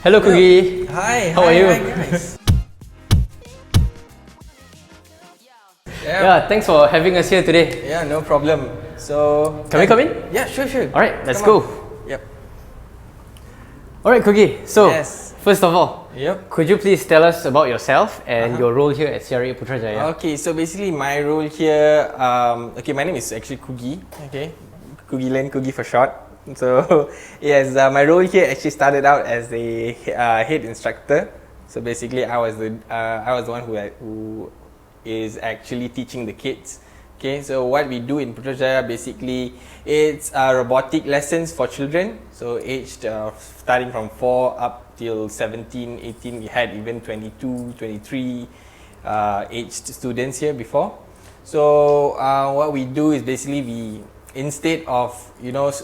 Hello, Kugi. Hi. How are you? Hi, guys. Yeah, thanks for having us here today. Yeah, no problem. So, Can we come in? Yeah, sure. All right, let's Come go. on. Yep. All right, Kugi. So, Yes. first of all, Yep. could you please tell us about yourself and your role here at CR8 Putrajaya? Okay, so basically my role here, my name is actually Kugi. Okay, Kugi Len, Kugi for short. So, yes, my role here actually started out as a head instructor. So basically, I was the one who is actually teaching the kids. Okay, so what we do in Putrajaya basically it's robotic lessons for children. So aged starting from 4 up till 17, 18. We had even 22, 23 aged students here before. So what we do is basically instead of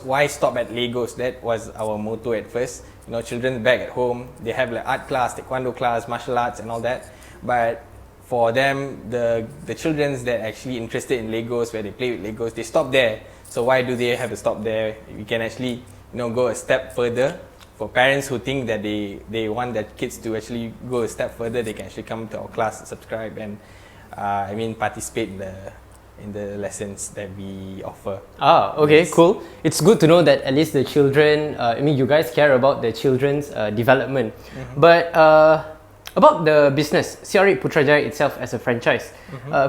why stop at Legos, that was our motto at first. Children back at home, they have like art class, taekwondo class, martial arts and all that, but for them, the children that actually interested in Legos, where they play with Legos, they stop there. So why do they have to stop there? We can actually go a step further. For parents who think that they want their kids to actually go a step further, they can actually come to our class, subscribe, and participate in the lessons that we offer. Okay, Yes. cool. It's good to know that at least the children, you guys care about the children's development. But about the business, CR8 Putrajaya itself as a franchise,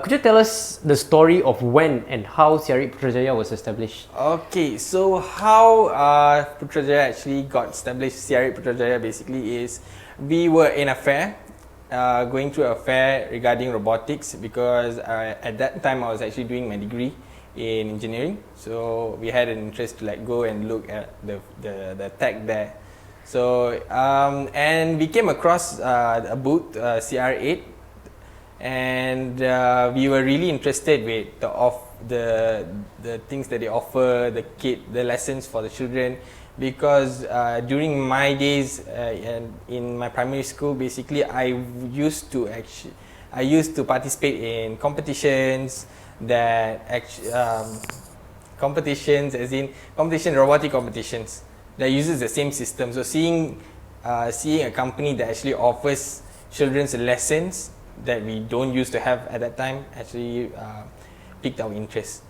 could you tell us the story of when and how CR8 Putrajaya was established? Okay, so how Putrajaya actually got established, CR8 Putrajaya basically is, we were in a fair, going through a fair regarding robotics, because at that time I was actually doing my degree in engineering. So we had an interest to go and look at the tech there. So and we came across a booth, CR8, and we were really interested with the things that they offer, the lessons for the children, because during my days and in my primary school, basically I used to participate in competitions robotic competitions that uses the same system. So seeing a company that actually offers children's lessons that we don't used to have at that time actually piqued our interest.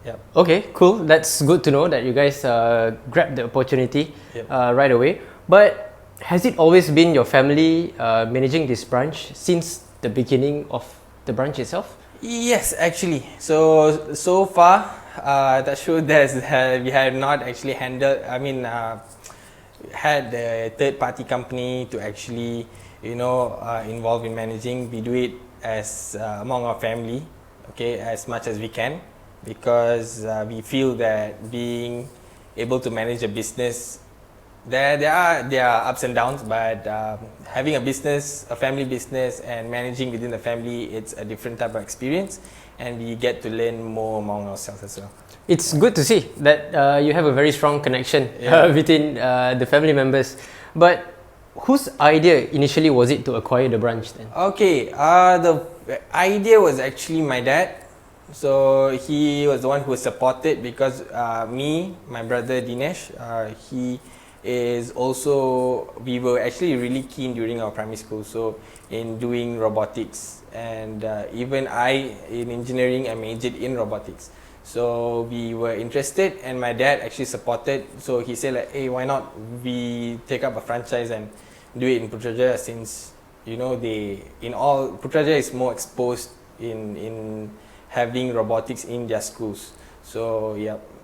Yep. Okay, cool. That's good to know that you guys grabbed the opportunity right away. But has it always been your family managing this branch since the beginning of the branch itself? Yes, actually. So far, that show that we have not actually handled. Had a third-party company to actually, involve in managing. We do it as among our family, okay, as much as we can, because we feel that being able to manage a business, there are ups and downs, but having a family business and managing within the family, it's a different type of experience, and we get to learn more among ourselves as well. It's good to see that you have a very strong connection between the family members. But whose idea initially was it to acquire the branch then? Okay, the idea was actually my dad. So he was the one who supported, because me, my brother Dinesh, we were actually really keen during our primary school, so in doing robotics, and even I in engineering, I majored in robotics. So we were interested, and my dad actually supported. So he said hey, why not we take up a franchise and do it in Putrajaya, since Putrajaya is more exposed in having robotics in their schools. So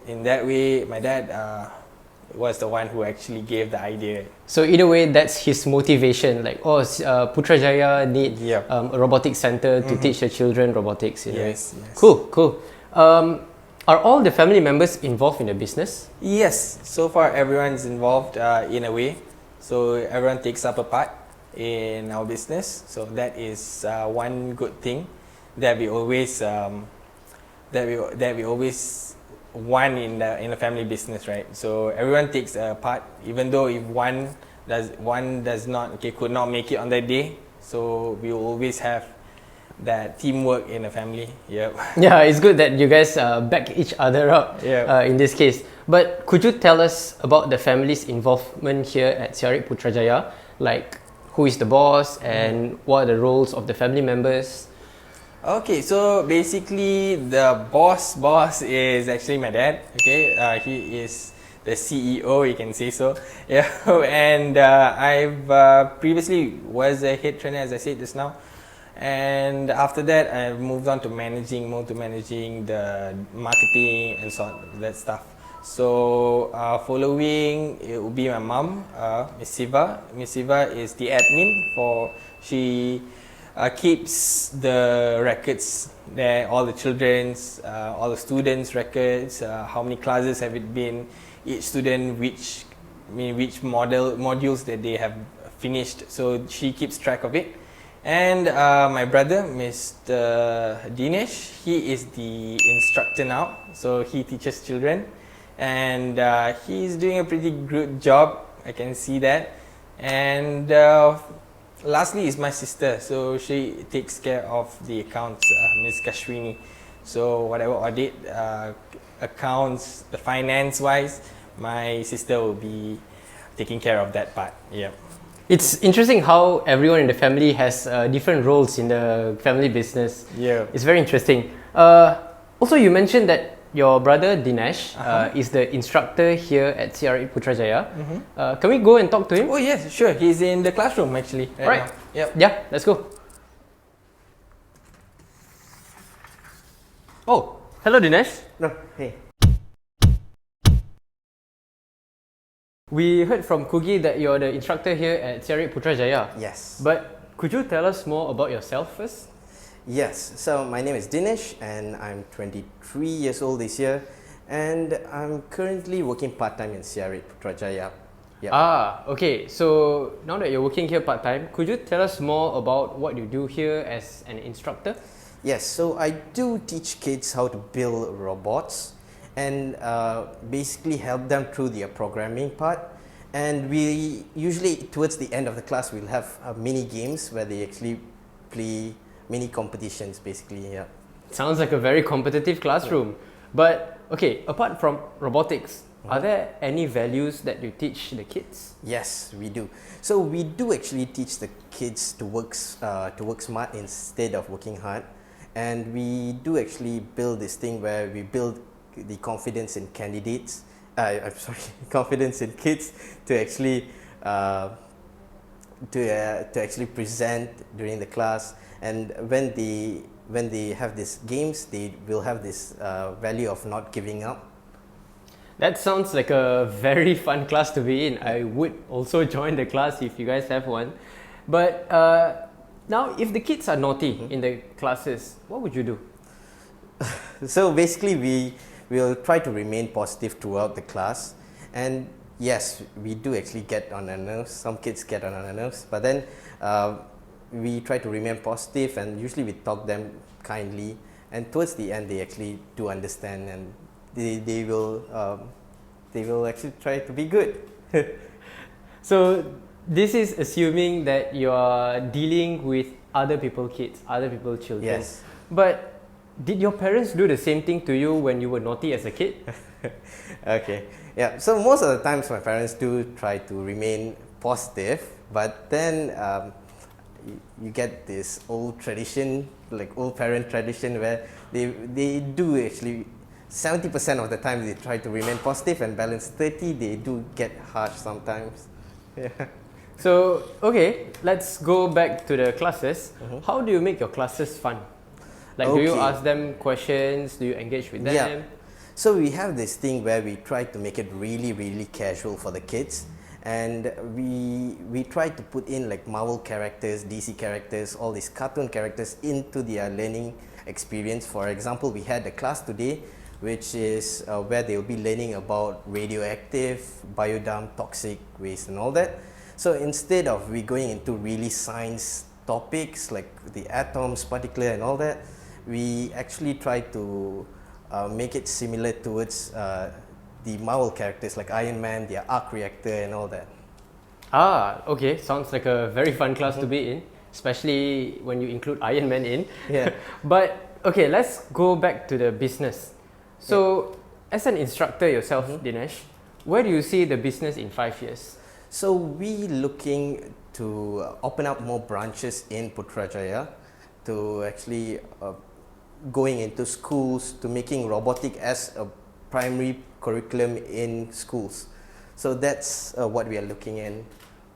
in that way, my dad was the one who actually gave the idea. So either way, that's his motivation. Putrajaya need a robotics center to teach the children robotics. Yes. Cool. Are all the family members involved in the business? Yes. So far, everyone is involved in a way. So everyone takes up a part in our business. So that is one good thing that we always one in a family business, right? So everyone takes a part, even though if one could not make it on that day. So we will always have that teamwork in a family. Yep. Yeah, it's good that you guys back each other up in this case. But could you tell us about the family's involvement here at CR8 Putrajaya? like who is the boss and what are the roles of the family members? Okay, so basically the boss is actually my dad. Okay, he is the CEO, you can say so. Yeah, and I've previously was a head trainer, as I said just now, and after that I moved on to managing the marketing and so on, that stuff. So following, it will be my mom, Miss Siva. Miss Siva is the admin for, she keeps the records there, all the children's, all the students' records, how many classes have it been, each student, which modules that they have finished. So she keeps track of it. And my brother, Mr. Dinesh, he is the instructor now. So he teaches children, and he's doing a pretty good job. I can see that. And lastly is my sister, so she takes care of the accounts, Ms. Kashwini. So whatever audit, accounts, the finance wise, my sister will be taking care of that part. Yeah. It's interesting how everyone in the family has different roles in the family business. Yeah. It's very interesting. Also, you mentioned that your brother Dinesh is the instructor here at CR8 Putrajaya. Can we go and talk to him? Oh yes, sure. He's in the classroom actually. Right. Now. Yep. Yeah, let's go. Oh, hello Dinesh. No, hey. We heard from Kugi that you're the instructor here at CR8 Putrajaya. Yes. But could you tell us more about yourself first? Yes, so my name is Dinesh and I'm 23 years old this year, and I'm currently working part-time in CR8 Putrajaya. Yep. Okay. So now that you're working here part-time, could you tell us more about what you do here as an instructor? Yes, so I do teach kids how to build robots and basically help them through their programming part. And we usually, towards the end of the class, we'll have mini games where they actually play mini competitions basically. Yeah. Sounds like a very competitive classroom. But okay, apart from robotics, are there any values that you teach the kids? Yes, we do. So we do actually teach the kids to work smart instead of working hard, and we do actually build this thing where we build the confidence in candidates. Confidence in kids to actually to actually present during the class. And when they have these games, they will have this value of not giving up. That sounds like a very fun class to be in. I would also join the class if you guys have one. But now, if the kids are naughty in the classes, what would you do? So basically, we will try to remain positive throughout the class. And yes, we do actually get on our nerves. Some kids get on our nerves, but then we try to remain positive, and usually we talk them kindly, and towards the end they actually do understand, and they will actually try to be good. So this is assuming that you are dealing with other people's kids, other people's children. Yes. But did your parents do the same thing to you when you were naughty as a kid? Okay. Yeah. So most of the times my parents do try to remain positive, but then you get this old tradition, like old parent tradition, where they do actually 70% of the time they try to remain positive, and balance 30 they do get harsh sometimes. Yeah. So okay, let's go back to the classes. How do you make your classes fun? Like, do you ask them questions? Do you engage with them? Yeah. So we have this thing where we try to make it really, really casual for the kids, and we try to put in like Marvel characters, DC characters, all these cartoon characters into their learning experience. For example, we had a class today which is where they will be learning about radioactive, biodump, toxic waste and all that. So instead of we going into really science topics like the atoms, particle and all that, we actually try to make it similar towards the Marvel characters like Iron Man, their arc reactor and all that. Okay, sounds like a very fun class to be in, especially when you include Iron Man in. Yeah. But okay, let's go back to the business. So as an instructor yourself, Dinesh, where do you see the business in 5 years? So we looking to open up more branches in Putrajaya, to actually going into schools, to making robotic as a primary curriculum in schools. So that's what we are looking in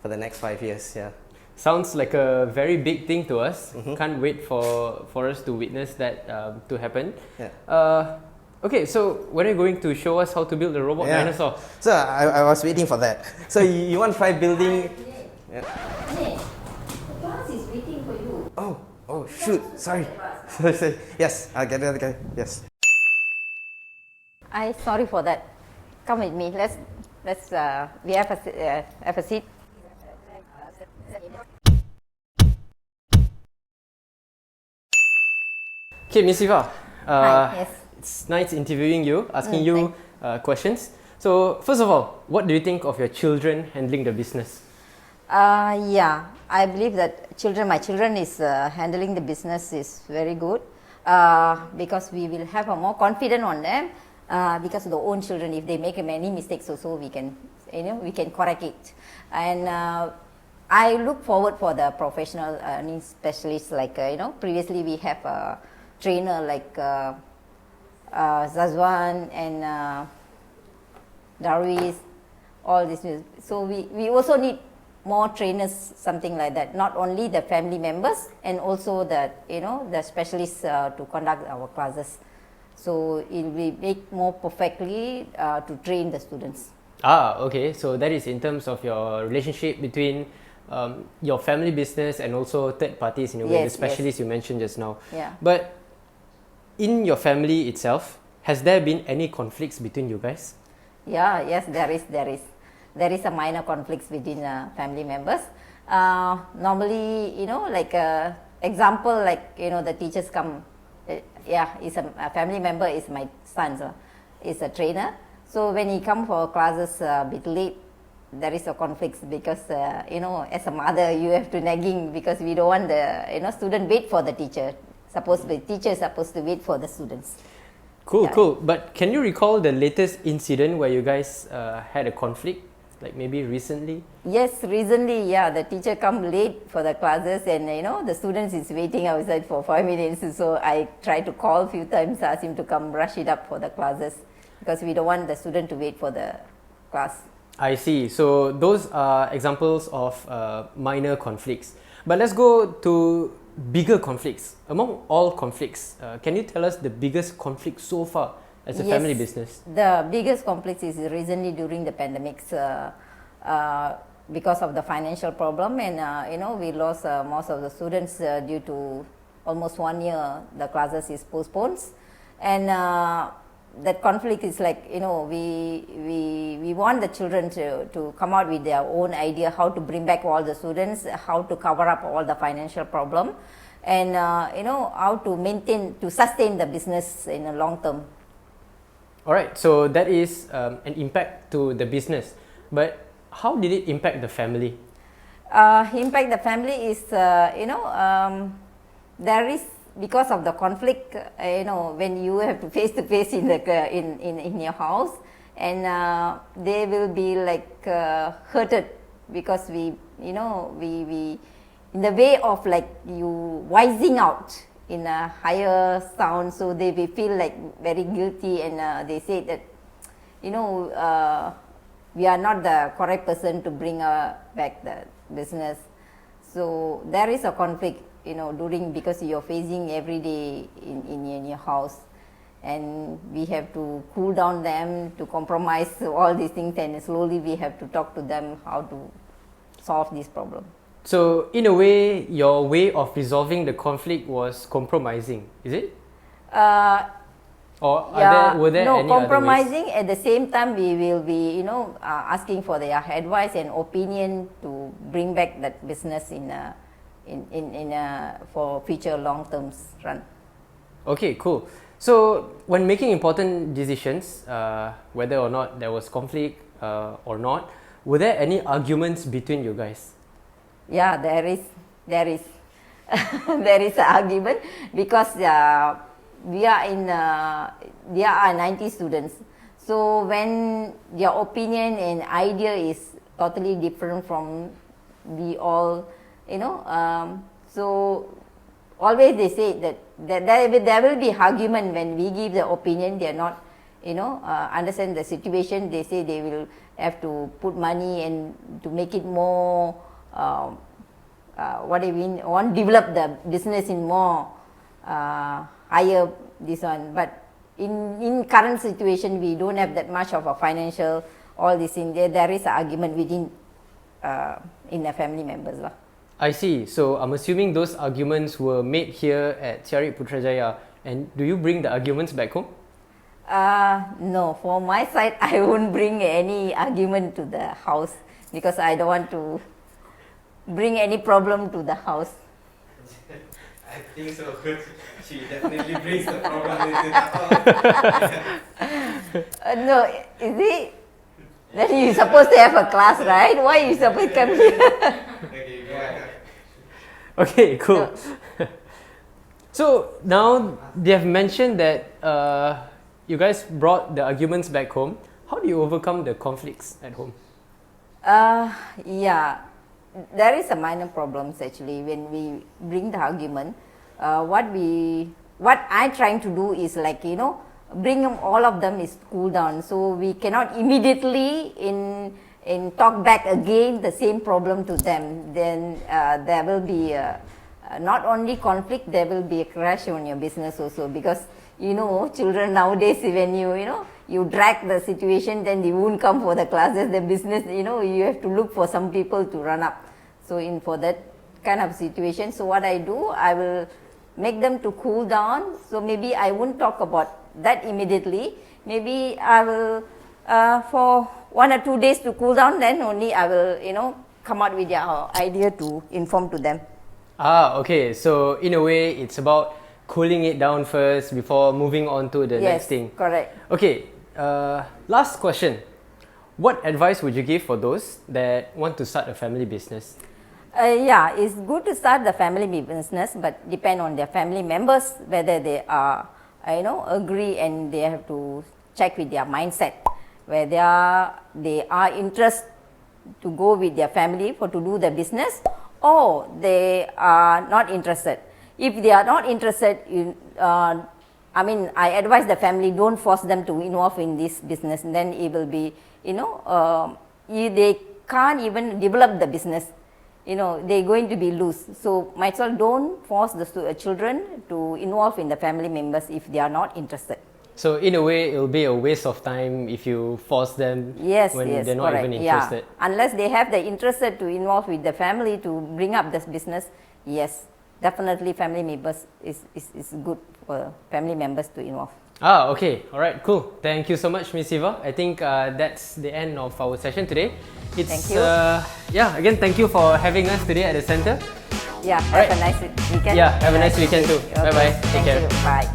for the next 5 years. Yeah. Sounds like a very big thing to us. Can't wait for us to witness that to happen. Yeah. Okay, so when are you going to show us how to build a robot dinosaur? So I was waiting for that. So you want to try building? Yeah. The bus is waiting for you. Oh shoot! Sorry. Yes, I'll get it. Okay. Yes. I sorry for that. Come with me. Let's we have a seat. Okay, Miss Eva. Hi, yes. It's nice interviewing you, asking you questions. So, first of all, what do you think of your children handling the business? Yeah, I believe that my children is handling the business is very good because we will have a more confidence on them because of the own children. If they make many mistakes, also we can correct it. And I look forward for the professional earning specialists like previously we have a trainer like Shazwan and Darwish, all this. So we also need more trainers, something like that. Not only the family members and also the the specialists to conduct our classes. So it will make more perfectly to train the students. Okay. So that is in terms of your relationship between your family business and also third parties in a way, the specialists you mentioned just now. Yeah. But in your family itself, has there been any conflicts between you guys? Yeah, yes, there is. There is a minor conflicts between family members. Normally, like example, like the teachers come. Is a family member is my son, so is a trainer. So when he come for classes a bit late, there is a conflict because as a mother you have to nagging because we don't want the student wait for the teacher. Teacher is supposed to wait for the students. Cool. But can you recall the latest incident where you guys had a conflict, like maybe recently? Yes, recently, the teacher come late for the classes and the students is waiting outside for 5 minutes. So I tried to call a few times, ask him to come rush it up for the classes because we don't want the student to wait for the class. I see. So those are examples of minor conflicts. But let's go to bigger conflicts. Among all conflicts, can you tell us the biggest conflict so far as a family business? The biggest conflict is recently during the pandemics because of the financial problem and we lost most of the students due to almost 1 year the classes is postponed and that conflict is like we want the children to come out with their own idea how to bring back all the students, how to cover up all the financial problem and how to sustain the business in a long term. Alright, so that is an impact to the business, but how did it impact the family? Impact the family is there is because of the conflict when you have to face in the in your house and they will be like hurted because we in the way of like you voicing out in a higher sound, so they will feel like very guilty and they say that we are not the correct person to bring back the business. So there is a conflict during because you're facing every day in your house and we have to cool down them to compromise all these things and slowly we have to talk to them how to solve this problem. So in a way, your way of resolving the conflict was compromising, is it? Or were there any compromising other ways? at the same time we will be asking for their advice and opinion to bring back that business in for future long terms run. Okay, cool. So when making important decisions, whether or not there was conflict or not, were there any arguments between you guys? Yeah, there is there is an argument because we are 90 students. So when their opinion and idea is totally different from we all, so always they say that there will be argument when we give the opinion. They are not, understand the situation. They say they will have to put money and to make it more, want develop the business in more higher this one. But in current situation, we don't have that much of a financial all this in there. There is an argument within in the family members lah. I see. So I'm assuming those arguments were made here at CR8 Putrajaya. And do you bring the arguments back home? No, for my side, I won't bring any argument to the house because I don't want to bring any problem to the house. I think so. She definitely brings the problem into the house. No, is it? Then you're supposed to have a class, right? Why you supposed to come here? Okay, go ahead. Okay, cool. So now they have mentioned that you guys brought the arguments back home. How do you overcome the conflicts at home? Yeah, there is a minor problems actually when we bring the argument. What I trying to do is like, bring them, all of them is cool down. So we cannot immediately in talk back again the same problem to them. Then there will be not only conflict, there will be a crash on your business also, because children nowadays, when you drag the situation, then they won't come for the classes, the business, you have to look for some people to run up. So for that kind of situation, so what I do, I will make them to cool down. So maybe I won't talk about that immediately. Maybe I will for 1 or 2 days to cool down, then only I will come out with their idea to inform to them. Okay, so in a way it's about cooling it down first before moving on to the next thing. Correct. Okay, last question. What advice would you give for those that want to start a family business? Yeah, it's good to start the family business, but depend on their family members whether they are, agree, and they have to check with their mindset whether they are interested to go with their family to do the business, or they are not interested. If they are not interested, I advise the family, don't force them to involve in this business. Then it will be, they can't even develop the business. They're going to be loose. So might as well don't force the children to involve in the family members if they are not interested. So in a way, it will be a waste of time if you force them when they're not correct. even interested. Yeah. Unless they have the interest to involve with the family to bring up this business, yes, definitely family members is good for family members to involve. Okay. All right, cool. Thank you so much, Ms. Eva. I think that's the end of our session today. Thank you. Again, thank you for having us today at the centre. Yeah, have a nice weekend. Yeah, have a nice weekend too. Bye-bye. Take care. Bye.